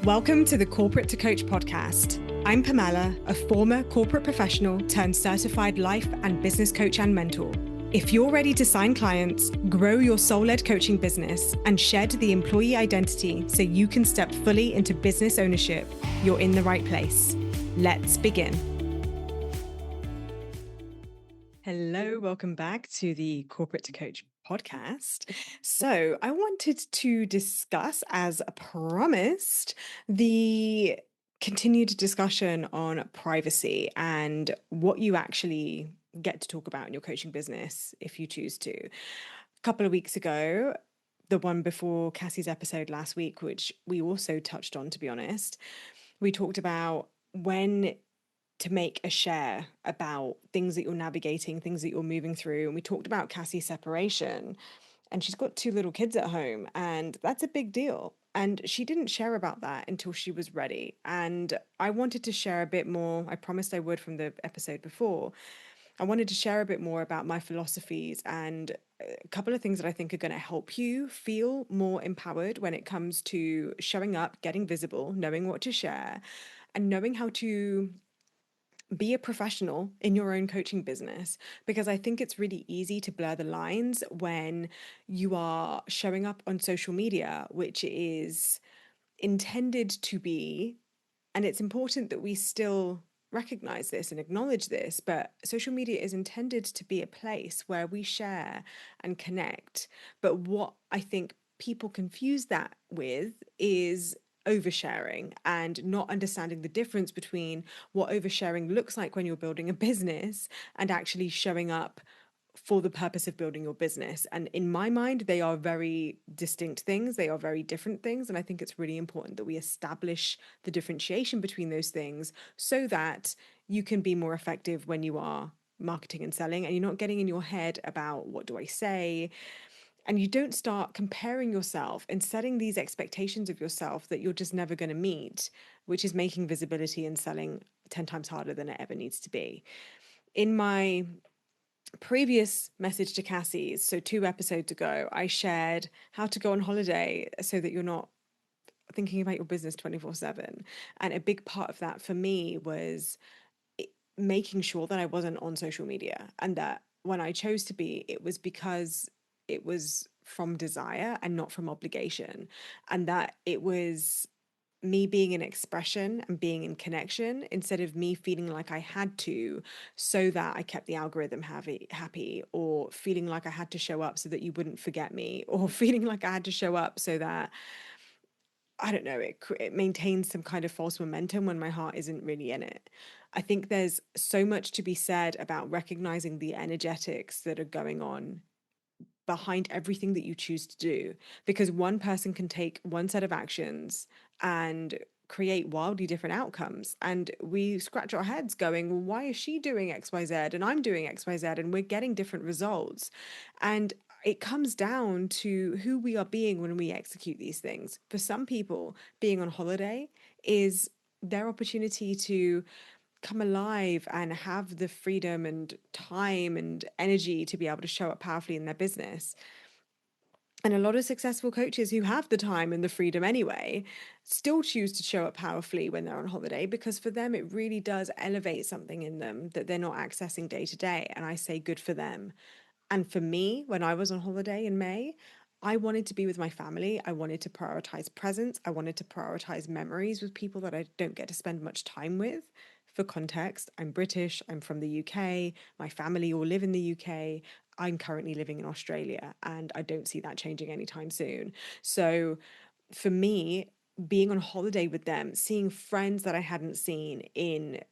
Welcome to the Corporate to Coach podcast. I'm Pamela, a former corporate professional turned certified life and business coach and mentor. If you're ready to sign clients, grow your soul-led coaching business, and shed the employee identity so you can step fully into business ownership, you're in the right place. Let's begin. Hello, welcome back to the Corporate to Coach podcast. So I wanted to discuss, as promised, the continued discussion on privacy and what you actually get to talk about in your coaching business if you choose to. A couple of weeks ago, the one before Cassie's episode last week, which we also touched on, to be honest, we talked about when to make a share about things that you're navigating, things that you're moving through. And we talked about Cassie's separation, and she's got 2 little kids at home, and that's a big deal. And she didn't share about that until she was ready. And I wanted to share a bit more. I promised I would from the episode before. I wanted to share a bit more about my philosophies and a couple of things that I think are going to help you feel more empowered when it comes to showing up, getting visible, knowing what to share, and knowing how to be a professional in your own coaching business, because I think it's really easy to blur the lines when you are showing up on social media, which is intended to be, and it's important that we still recognize this and acknowledge this, but social media is intended to be a place where we share and connect. But what I think people confuse that with is oversharing and not understanding the difference between what oversharing looks like when you're building a business and actually showing up for the purpose of building your business. And in my mind, they are very distinct things. They are very different things. And I think it's really important that we establish the differentiation between those things so that you can be more effective when you are marketing and selling, and you're not getting in your head about what do I say, and you don't start comparing yourself and setting these expectations of yourself that you're just never going to meet, which is making visibility and selling 10 times harder than it ever needs to be. In my previous message to Cassie's, so 2 episodes ago, I shared how to go on holiday so that you're not thinking about your business 24/7. And a big part of that for me was making sure that I wasn't on social media, and that when I chose to be, it was because it was from desire and not from obligation, and that it was me being in expression and being in connection instead of me feeling like I had to so that I kept the algorithm happy, or feeling like I had to show up so that you wouldn't forget me, or feeling like I had to show up so that, I don't know, it maintains some kind of false momentum when my heart isn't really in it. I think there's so much to be said about recognizing the energetics that are going on behind everything that you choose to do, because one person can take one set of actions and create wildly different outcomes, and we scratch our heads going, well, why is she doing XYZ and I'm doing XYZ, and we're getting different results. And it comes down to who we are being when we execute these things. For some people, being on holiday is their opportunity to come alive and have the freedom and time and energy to be able to show up powerfully in their business. And a lot of successful coaches who have the time and the freedom anyway still choose to show up powerfully when they're on holiday, because for them it really does elevate something in them that they're not accessing day to day. And I say good for them. And for me, when I was on holiday in May, I wanted to be with my family. I wanted to prioritize presence. I wanted to prioritize memories with people that I don't get to spend much time with. For context, I'm British, I'm from the UK, my family all live in the UK. I'm currently living in Australia, and I don't see that changing anytime soon. So for me, being on holiday with them, seeing friends that I hadn't seen in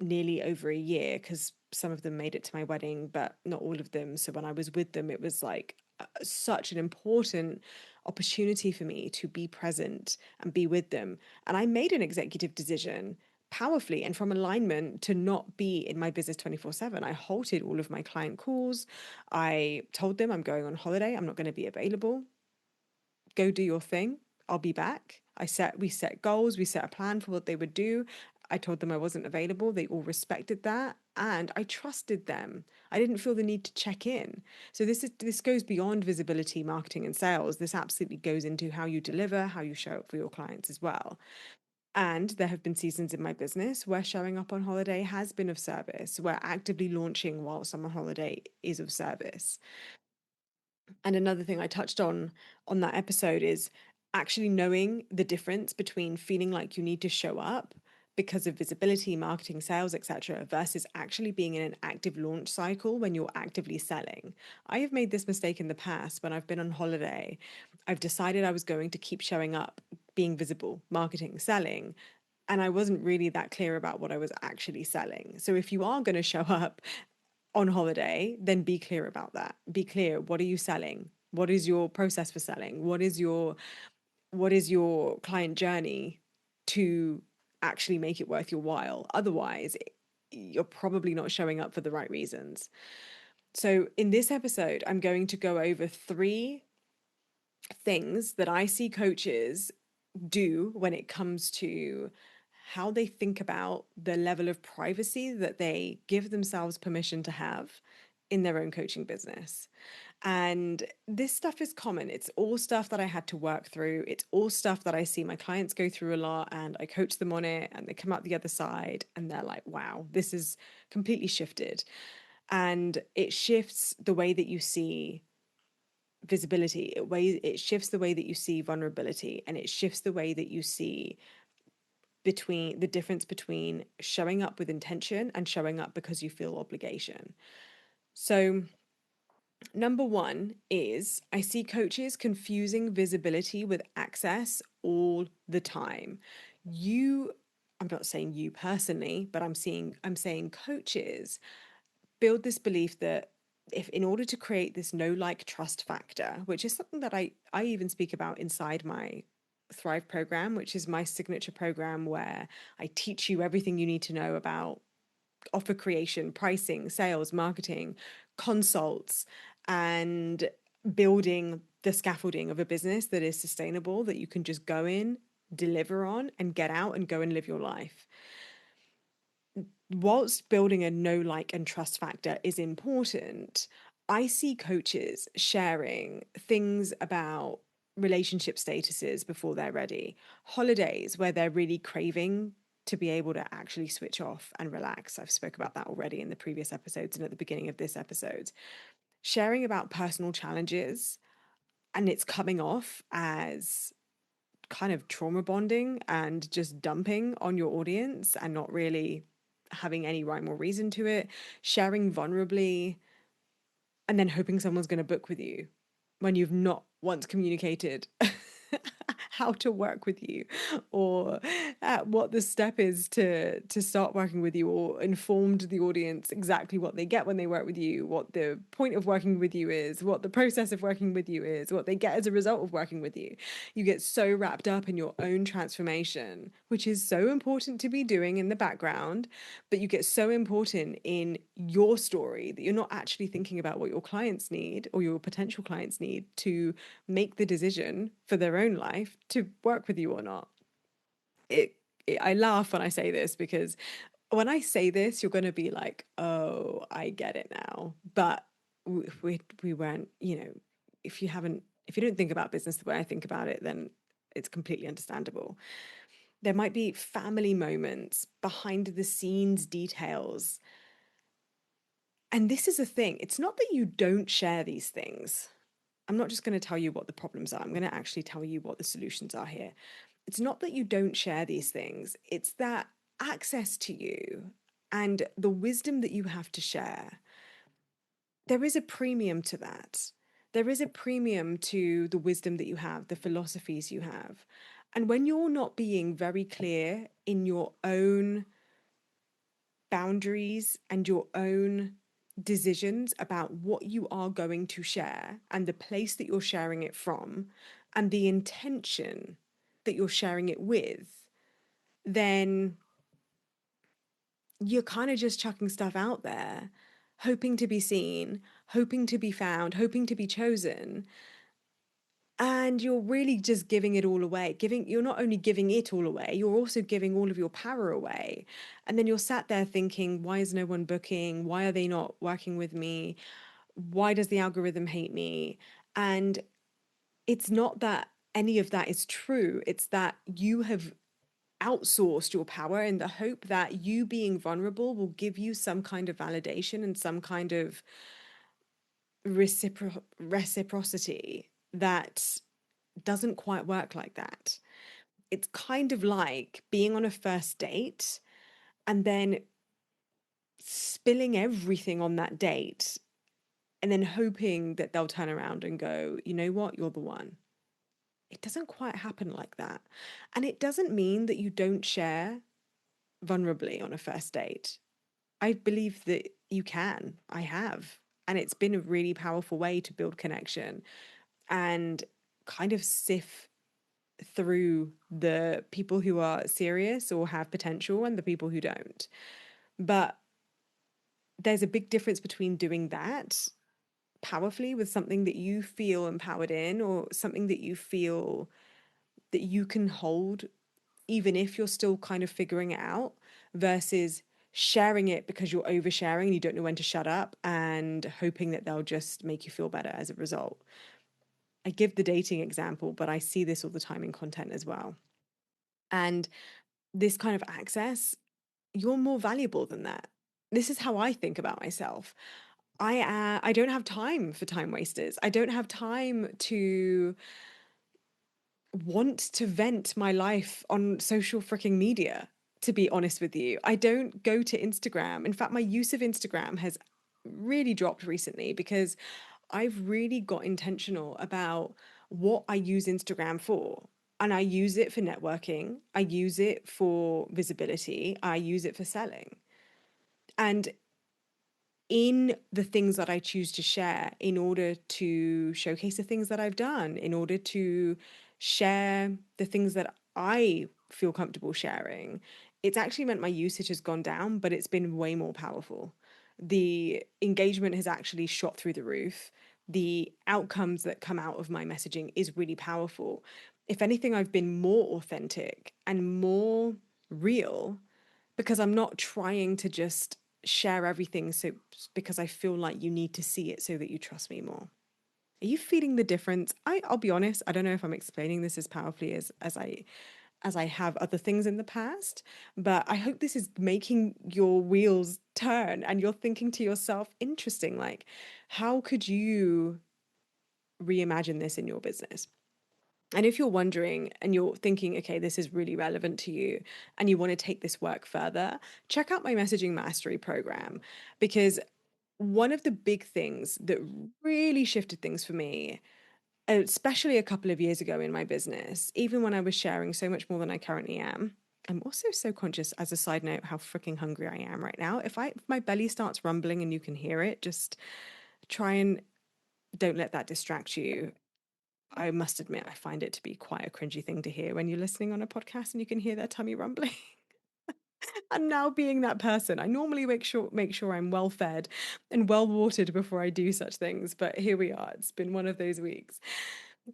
nearly over a year, because some of them made it to my wedding, but not all of them. So when I was with them, it was like such an important opportunity for me to be present and be with them. And I made an executive decision powerfully and from alignment to not be in my business 24/7. I halted all of my client calls. I told them I'm going on holiday. I'm not going to be available. Go do your thing. I'll be back. We set goals. We set a plan for what they would do. I told them I wasn't available. They all respected that, and I trusted them. I didn't feel the need to check in. So this goes beyond visibility, marketing, and sales. This absolutely goes into how you deliver, how you show up for your clients as well. And there have been seasons in my business where showing up on holiday has been of service, where actively launching whilst I'm on holiday is of service. And another thing I touched on that episode is actually knowing the difference between feeling like you need to show up because of visibility, marketing, sales, etc., versus actually being in an active launch cycle when you're actively selling. I have made this mistake in the past when I've been on holiday. I've decided I was going to keep showing up, being visible, marketing, selling, and I wasn't really that clear about what I was actually selling. So if you are going to show up on holiday, then be clear about that. Be clear. What are you selling? What is your process for selling? What is your client journey to actually make it worth your while? Otherwise, you're probably not showing up for the right reasons. So, in this episode, I'm going to go over 3 things that I see coaches do when it comes to how they think about the level of privacy that they give themselves permission to have in their own coaching business. And this stuff is common. It's all stuff that I had to work through. It's all stuff that I see my clients go through a lot, and I coach them on it and they come out the other side and they're like, wow, this is completely shifted. And it shifts the way that you see visibility. It shifts the way that you see vulnerability, and it shifts the way that you see between the difference between showing up with intention and showing up because you feel obligation. So, number 1 is I see coaches confusing visibility with access all the time. I'm not saying you personally, but I'm saying coaches build this belief that if in order to create this know like trust factor, which is something that I even speak about inside my Thrive program, which is my signature program where I teach you everything you need to know about offer creation, pricing, sales, marketing, consults, and building the scaffolding of a business that is sustainable, that you can just go in, deliver on, and get out and go and live your life. Whilst building a know, like, and trust factor is important, I see coaches sharing things about relationship statuses before they're ready, holidays where they're really craving to be able to actually switch off and relax. I've spoke about that already in the previous episodes and at the beginning of this episode. Sharing about personal challenges, and it's coming off as kind of trauma bonding and just dumping on your audience and not really having any rhyme or reason to it, sharing vulnerably, and then hoping someone's going to book with you when you've not once communicated how to work with you, or what the step is to start working with you, or informed the audience exactly what they get when they work with you, what the point of working with you is, what the process of working with you is, what they get as a result of working with you. You get so wrapped up in your own transformation, which is so important to be doing in the background, but you get so important in your story that you're not actually thinking about what your clients need or your potential clients need to make the decision for their own life to work with you or not. I laugh when I say this, because when I say this, you're going to be like, oh, I get it now. But we weren't, if you don't think about business the way I think about it, then it's completely understandable. There might be family moments, behind the scenes details. And this is a thing. It's not that you don't share these things. I'm not just going to tell you what the problems are. I'm going to actually tell you what the solutions are here. It's not that you don't share these things. It's that access to you and the wisdom that you have to share, there is a premium to that. There is a premium to the wisdom that you have, the philosophies you have. And when you're not being very clear in your own boundaries and your own decisions about what you are going to share and the place that you're sharing it from and the intention that you're sharing it with, then you're kind of just chucking stuff out there, hoping to be seen, hoping to be found, hoping to be chosen. And you're really just giving it all away. You're not only giving it all away, you're also giving all of your power away. And then you're sat there thinking, why is no one booking? Why are they not working with me? Why does the algorithm hate me? And it's not that any of that is true. It's that you have outsourced your power in the hope that you being vulnerable will give you some kind of validation and some kind of reciprocity that doesn't quite work like that. It's kind of like being on a first date and then spilling everything on that date and then hoping that they'll turn around and go, you know what, you're the one. It doesn't quite happen like that. And it doesn't mean that you don't share vulnerably on a first date. I believe that you can. I have. And it's been a really powerful way to build connection and kind of sift through the people who are serious or have potential and the people who don't. But there's a big difference between doing that powerfully with something that you feel empowered in or something that you feel that you can hold even if you're still kind of figuring it out versus sharing it because you're oversharing and you don't know when to shut up and hoping that they'll just make you feel better as a result. I give the dating example, but I see this all the time in content as well. And this kind of access, you're more valuable than that. This is how I think about myself. I don't have time for time wasters. I don't have time to want to vent my life on social freaking media, to be honest with you. I don't go to Instagram. In fact, my use of Instagram has really dropped recently because I've really got intentional about what I use Instagram for. And I use it for networking, I use it for visibility, I use it for selling. And in the things that I choose to share in order to showcase the things that I've done, in order to share the things that I feel comfortable sharing, it's actually meant my usage has gone down, but it's been way more powerful. The engagement has actually shot through the roof. The outcomes that come out of my messaging is really powerful. If anything, I've been more authentic and more real because I'm not trying to just share everything so because I feel like you need to see it so that you trust me more. Are you feeling the difference? I'll be honest, I don't know if I'm explaining this as powerfully as I have other things in the past, but I hope this is making your wheels turn and you're thinking to yourself, interesting, like how could you reimagine this in your business? And if you're wondering and you're thinking, okay, this is really relevant to you and you want to take this work further, check out my messaging mastery program because one of the big things that really shifted things for me, especially a couple of years ago in my business, even when I was sharing so much more than I currently am. I'm also so conscious, as a side note, how freaking hungry I am right now. If my belly starts rumbling and you can hear it, just try and don't let that distract you. I must admit, I find it to be quite a cringy thing to hear when you're listening on a podcast and you can hear their tummy rumbling. I'm now being that person. I normally make sure I'm well fed and well watered before I do such things, but here we are. It's been one of those weeks.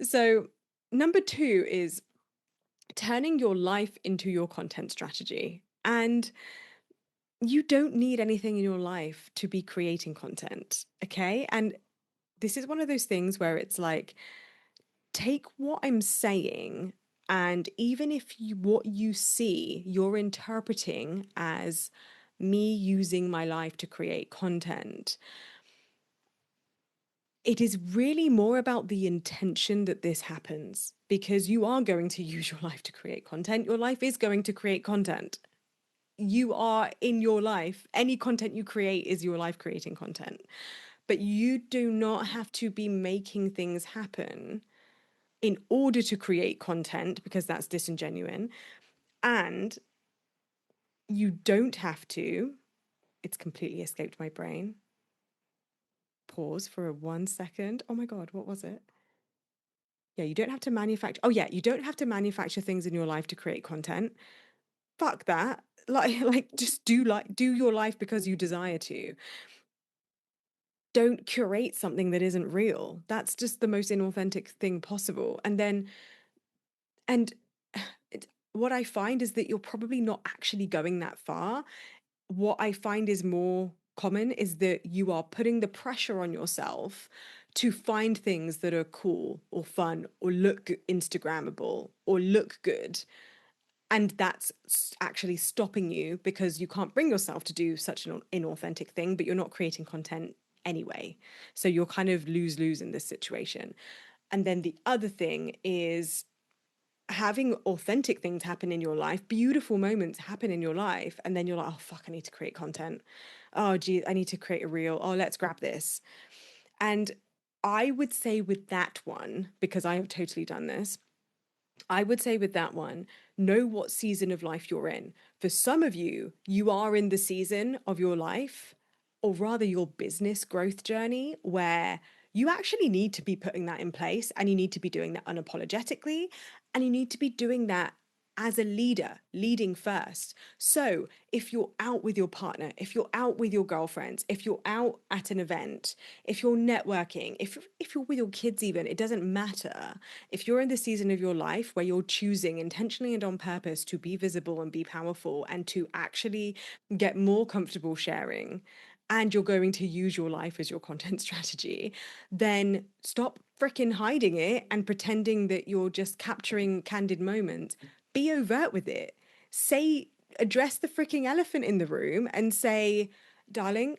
So, number 2 is turning your life into your content strategy. And you don't need anything in your life to be creating content, okay? And this is one of those things where it's like take what I'm saying, and even if what you see, you're interpreting as me using my life to create content, it is really more about the intention that this happens because you are going to use your life to create content. Your life is going to create content. You are in your life. Any content you create is your life creating content. But you do not have to be making things happen in order to create content because that's disingenuous. And you don't have to, it's completely escaped my brain. Pause for a 1 second. Oh my God, what was it? Yeah, you don't have to manufacture. Oh yeah, you don't have to manufacture things in your life to create content. Fuck that. Like just do your life because you desire to. Don't curate something that isn't real. That's just the most inauthentic thing possible. And what I find is that you're probably not actually going that far. What I find is more common is that you are putting the pressure on yourself to find things that are cool or fun or look Instagrammable or look good. And that's actually stopping you because you can't bring yourself to do such an inauthentic thing, but you're not creating content anyway. So you're kind of lose-lose in this situation. And then the other thing is having authentic things happen in your life, beautiful moments happen in your life, and then you're like, oh fuck, I need to create content. Oh gee, I need to create a reel. Oh, let's grab this. And I would say with that one, because I have totally done this, I would say with that one, know what season of life you're in. For some of you, you are in the season of your life, or rather your business growth journey, where you actually need to be putting that in place and you need to be doing that unapologetically. And you need to be doing that as a leader, leading first. So if you're out with your partner, if you're out with your girlfriends, if you're out at an event, if you're networking, if you're with your kids even, it doesn't matter. If you're in the season of your life where you're choosing intentionally and on purpose to be visible and be powerful and to actually get more comfortable sharing, and you're going to use your life as your content strategy, then stop freaking hiding it and pretending that you're just capturing candid moments. Be overt with it. Say, address the freaking elephant in the room and say, darling,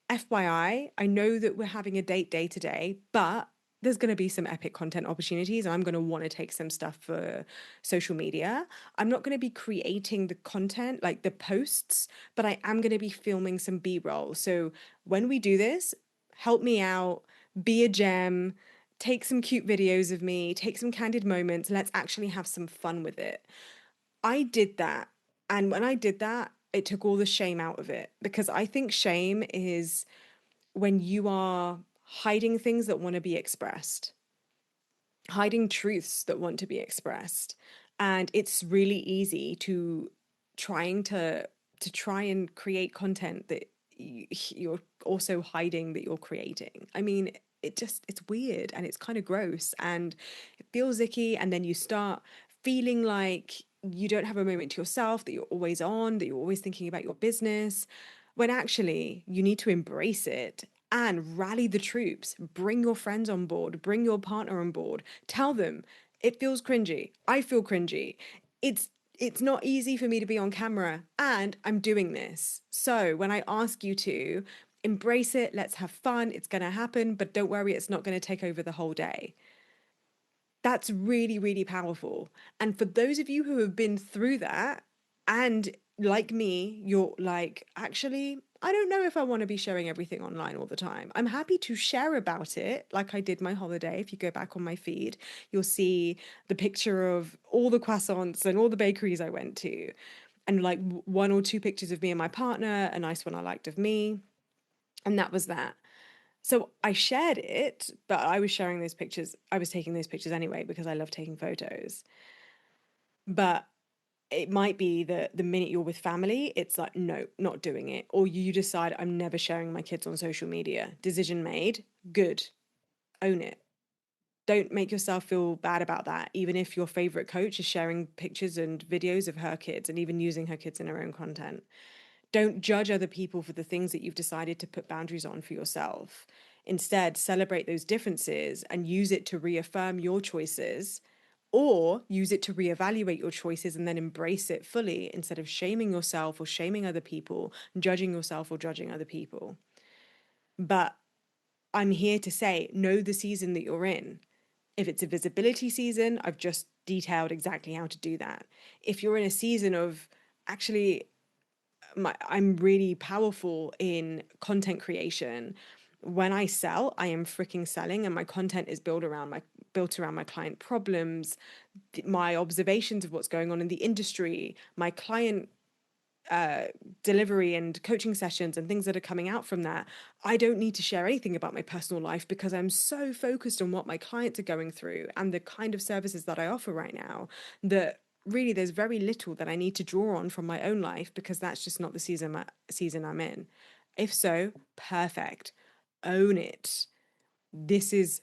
FYI, I know that we're having a date day today, but there's going to be some epic content opportunities and I'm going to want to take some stuff for social media. I'm not going to be creating the content, like the posts, but I am going to be filming some B-roll. So when we do this, help me out, be a gem, take some cute videos of me, take some candid moments. Let's actually have some fun with it. I did that. And when I did that, it took all the shame out of it because I think shame is when you are hiding things that want to be expressed, hiding truths that want to be expressed. And it's really easy to trying to try and create content that you're also hiding that you're creating. I mean, it's weird and it's kind of gross and it feels icky, and then you start feeling like you don't have a moment to yourself, that you're always on, that you're always thinking about your business, when actually you need to embrace it and rally the troops. Bring your friends on board, bring your partner on board, tell them it feels cringy. I feel cringy. It's it's not easy for me to be on camera and I'm doing this. So when I ask you to embrace it, let's have fun, it's going to happen, but don't worry, it's not going to take over the whole day. That's really, really powerful. And for those of you who have been through that, and like me, you're like, actually, I don't know if I want to be sharing everything online all the time. I'm happy to share about it, like I did my holiday. If you go back on my feed, you'll see the picture of all the croissants and all the bakeries I went to, and like one or two pictures of me and my partner, a nice one I liked of me. And that was that. So I shared it, but I was sharing those pictures. I was taking those pictures anyway because I love taking photos. But it might be that the minute you're with family, it's like, no, not doing it. Or you decide, I'm never sharing my kids on social media. Decision made. Good. Own it. Don't make yourself feel bad about that, even if your favorite coach is sharing pictures and videos of her kids and even using her kids in her own content. Don't judge other people for the things that you've decided to put boundaries on for yourself. Instead, celebrate those differences and use it to reaffirm your choices, or use it to reevaluate your choices and then embrace it fully instead of shaming yourself or shaming other people, judging yourself or judging other people. But I'm here to say, know the season that you're in. If it's a visibility season, I've just detailed exactly how to do that. If you're in a season of actually I'm really powerful in content creation. When I sell, I am freaking selling, and my content is built around my client problems, my observations of what's going on in the industry, my client uh, delivery and coaching sessions and things that are coming out from that. I don't need to share anything about my personal life because I'm so focused on what my clients are going through and the kind of services that I offer right now that really there's very little that I need to draw on from my own life because that's just not the season I'm in. If so, perfect. Own it. This is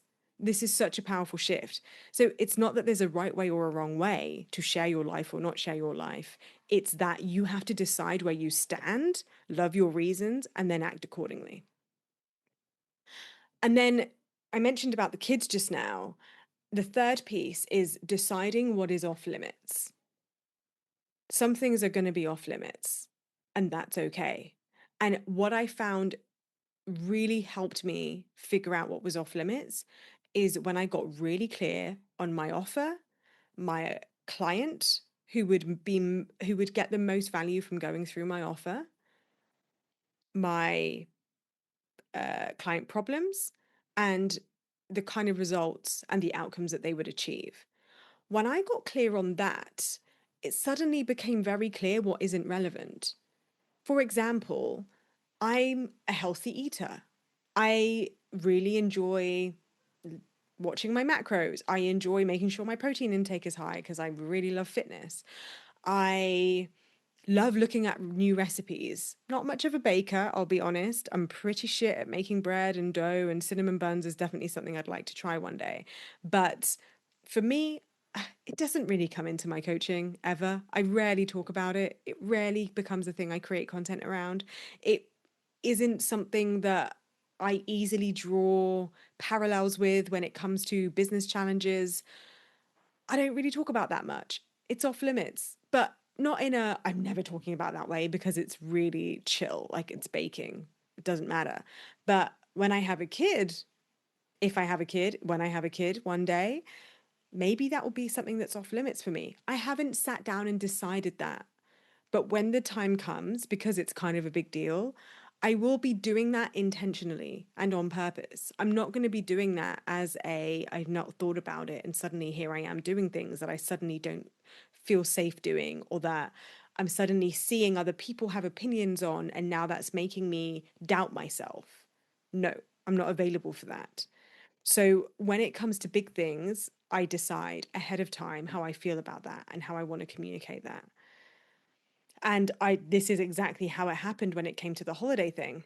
such a powerful shift. So it's not that there's a right way or a wrong way to share your life or not share your life. It's that you have to decide where you stand, love your reasons, and then act accordingly. And then I mentioned about the kids just now. The third piece is deciding what is off limits. some things are going to be off limits, and that's okay. And what I found really helped me figure out what was off limits is when I got really clear on my offer, my client who would get the most value from going through my offer, my client problems, and the kind of results and the outcomes that they would achieve. When I got clear on that, it suddenly became very clear what isn't relevant. For example, I'm a healthy eater. I really enjoy watching my macros. I enjoy making sure my protein intake is high because I really love fitness. I love looking at new recipes. Not much of a baker, I'll be honest. I'm pretty shit at making bread and dough, and cinnamon buns is definitely something I'd like to try one day. But for me, it doesn't really come into my coaching ever. I rarely talk about it. It rarely becomes a thing I create content around. It isn't something that I easily draw parallels with when it comes to business challenges. I don't really talk about that much. It's off limits, but not in a I'm never talking about that way because it's really chill, like it's baking. It doesn't matter. But when I have a kid, if I have a kid, when I have a kid one day, maybe that will be something that's off limits for me. I haven't sat down and decided that. But when the time comes, because it's kind of a big deal, I will be doing that intentionally and on purpose. I'm not going to be doing that as I've not thought about it and suddenly here I am doing things that I suddenly don't feel safe doing, or that I'm suddenly seeing other people have opinions on and now that's making me doubt myself. No, I'm not available for that. So when it comes to big things, I decide ahead of time how I feel about that and how I want to communicate that. And this is exactly how it happened when it came to the holiday thing.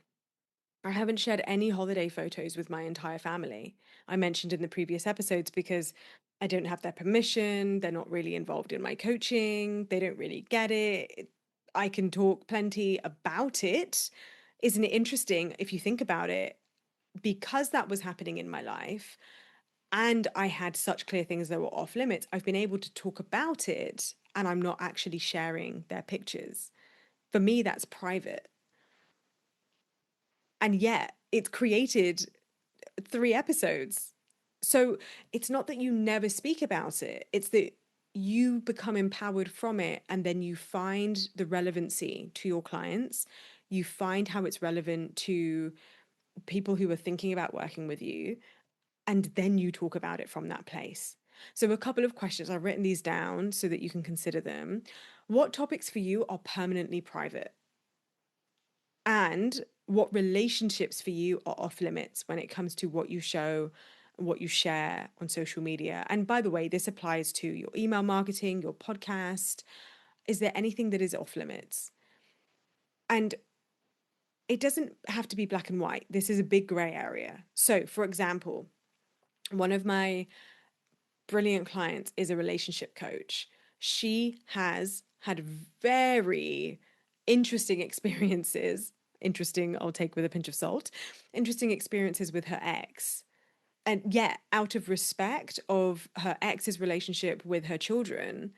I haven't shared any holiday photos with my entire family. I mentioned in the previous episodes because I don't have their permission. They're not really involved in my coaching. They don't really get it. I can talk plenty about it. Isn't it interesting if you think about it? Because that was happening in my life, and I had such clear things that were off limits, I've been able to talk about it and I'm not actually sharing their pictures. For me, that's private. And yet it's created 3 episodes. So it's not that you never speak about it, it's that you become empowered from it and then you find the relevancy to your clients. You find how it's relevant to people who are thinking about working with you, and then you talk about it from that place. So, a couple of questions, I've written these down so that you can consider them. What topics for you are permanently private? And what relationships for you are off limits when it comes to what you show, what you share on social media? And by the way, this applies to your email marketing, your podcast. Is there anything that is off limits? And it doesn't have to be black and white. This is a big gray area. So, for example, one of my brilliant clients is a relationship coach. She has had very interesting experiences. Interesting, I'll take with a pinch of salt. Interesting experiences with her ex. And yet, out of respect of her ex's relationship with her children,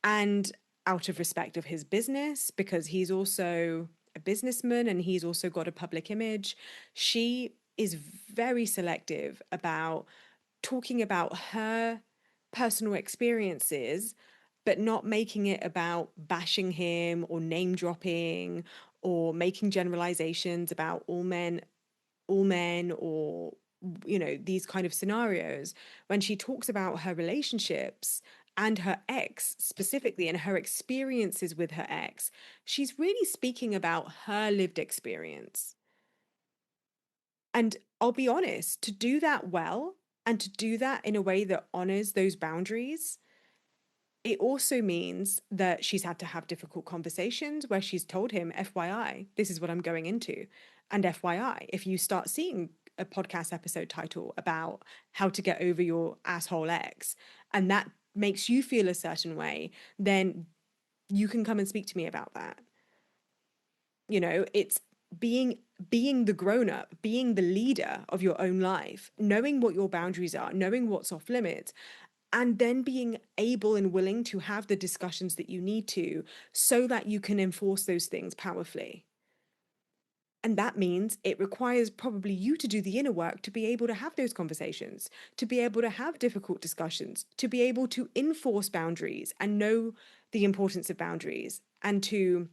and out of respect of his business, because he's also a businessman and he's also got a public image, she is very selective about talking about her personal experiences, but not making it about bashing him or name dropping or making generalizations about all men, or these kind of scenarios. When she talks about her relationships and her ex specifically and her experiences with her ex, she's really speaking about her lived experience. And I'll be honest, to do that well and to do that in a way that honors those boundaries, it also means that she's had to have difficult conversations where she's told him, FYI, this is what I'm going into. And FYI, if you start seeing a podcast episode title about how to get over your asshole ex, and that makes you feel a certain way, then you can come and speak to me about that. It's being the grown up, being the leader of your own life, knowing what your boundaries are, knowing what's off limits, and then being able and willing to have the discussions that you need to so that you can enforce those things powerfully. And that means it requires probably you to do the inner work to be able to have those conversations, to be able to have difficult discussions, to be able to enforce boundaries and know the importance of boundaries and to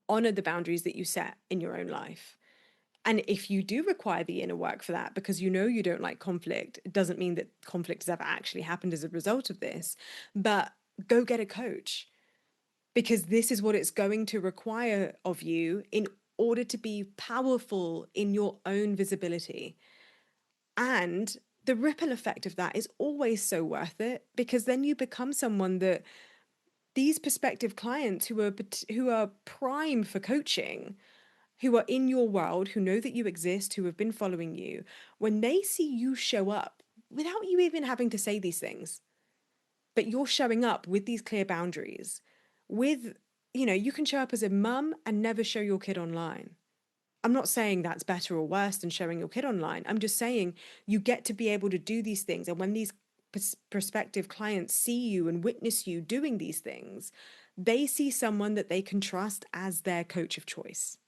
honor the boundaries that you set in your own life. And if you do require the inner work for that, because you know you don't like conflict, it doesn't mean that conflict has ever actually happened as a result of this, but go get a coach, because this is what it's going to require of you in order to be powerful in your own visibility. And the ripple effect of that is always so worth it, because then you become someone that these prospective clients who are prime for coaching, who are in your world, who know that you exist, who have been following you, when they see you show up without you even having to say these things, but you're showing up with these clear boundaries, with, you can show up as a mum and never show your kid online. I'm not saying that's better or worse than showing your kid online. I'm just saying you get to be able to do these things. And when these prospective clients see you and witness you doing these things, they see someone that they can trust as their coach of choice.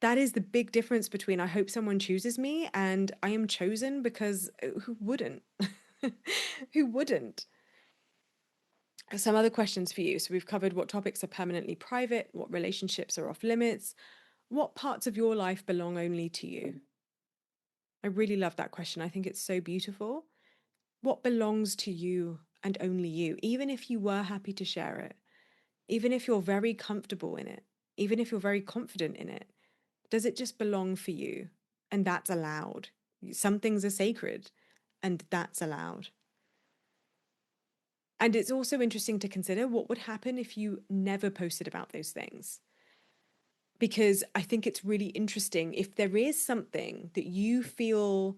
That is the big difference between I hope someone chooses me and I am chosen, because who wouldn't? Who wouldn't? Some other questions for you. So we've covered what topics are permanently private, what relationships are off limits, what parts of your life belong only to you. I really love that question. I think it's so beautiful. What belongs to you and only you, even if you were happy to share it, even if you're very comfortable in it, even if you're very confident in it, does it just belong for you? And that's allowed. Some things are sacred, and that's allowed. And it's also interesting to consider what would happen if you never posted about those things. Because I think it's really interesting if there is something that you feel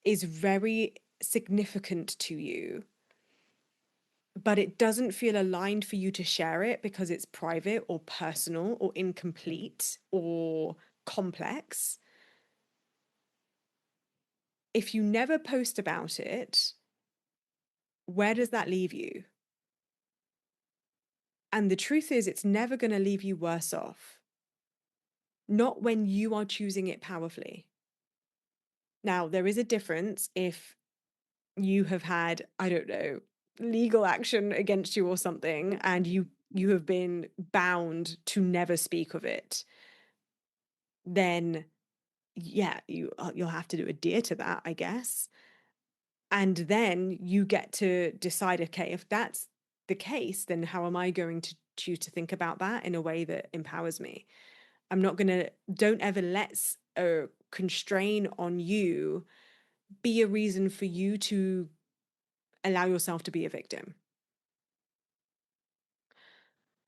is very significant to you, but it doesn't feel aligned for you to share it because it's private or personal or incomplete or complex. If you never post about it, where does that leave you? And the truth is, it's never going to leave you worse off. Not when you are choosing it powerfully. Now, there is a difference if you have had, I don't know, legal action against you or something, and you have been bound to never speak of it. Then yeah, you'll have to adhere to that, I guess. And then you get to decide, okay, if that's the case, then how am I going to choose to think about that in a way that empowers me? Don't ever let a constrain on you be a reason for you to allow yourself to be a victim.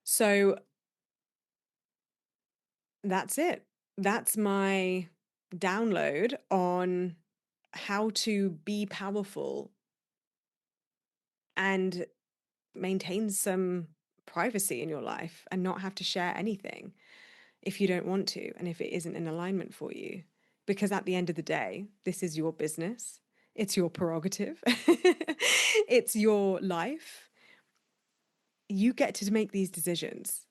So that's it. That's my download on how to be powerful and maintain some privacy in your life and not have to share anything if you don't want to and if it isn't in alignment for you. Because at the end of the day, this is your business, it's your prerogative, it's your life. You get to make these decisions.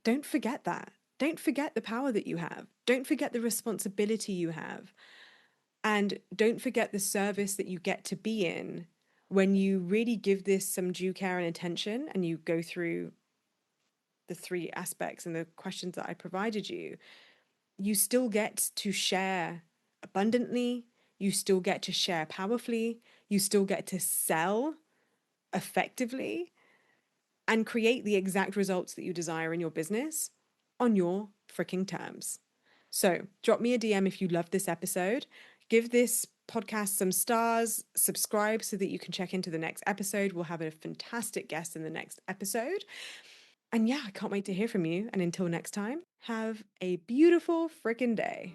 Don't forget that. Don't forget the power that you have. Don't forget the responsibility you have. And don't forget the service that you get to be in when you really give this some due care and attention and you go through the three aspects and the questions that I provided you. You still get to share abundantly. You still get to share powerfully. You still get to sell effectively and create the exact results that you desire in your business on your freaking terms. So drop me a DM if you loved this episode. Give this podcast some stars, subscribe so that you can check into the next episode. We'll have a fantastic guest in the next episode. And yeah, I can't wait to hear from you. And until next time, have a beautiful freaking day.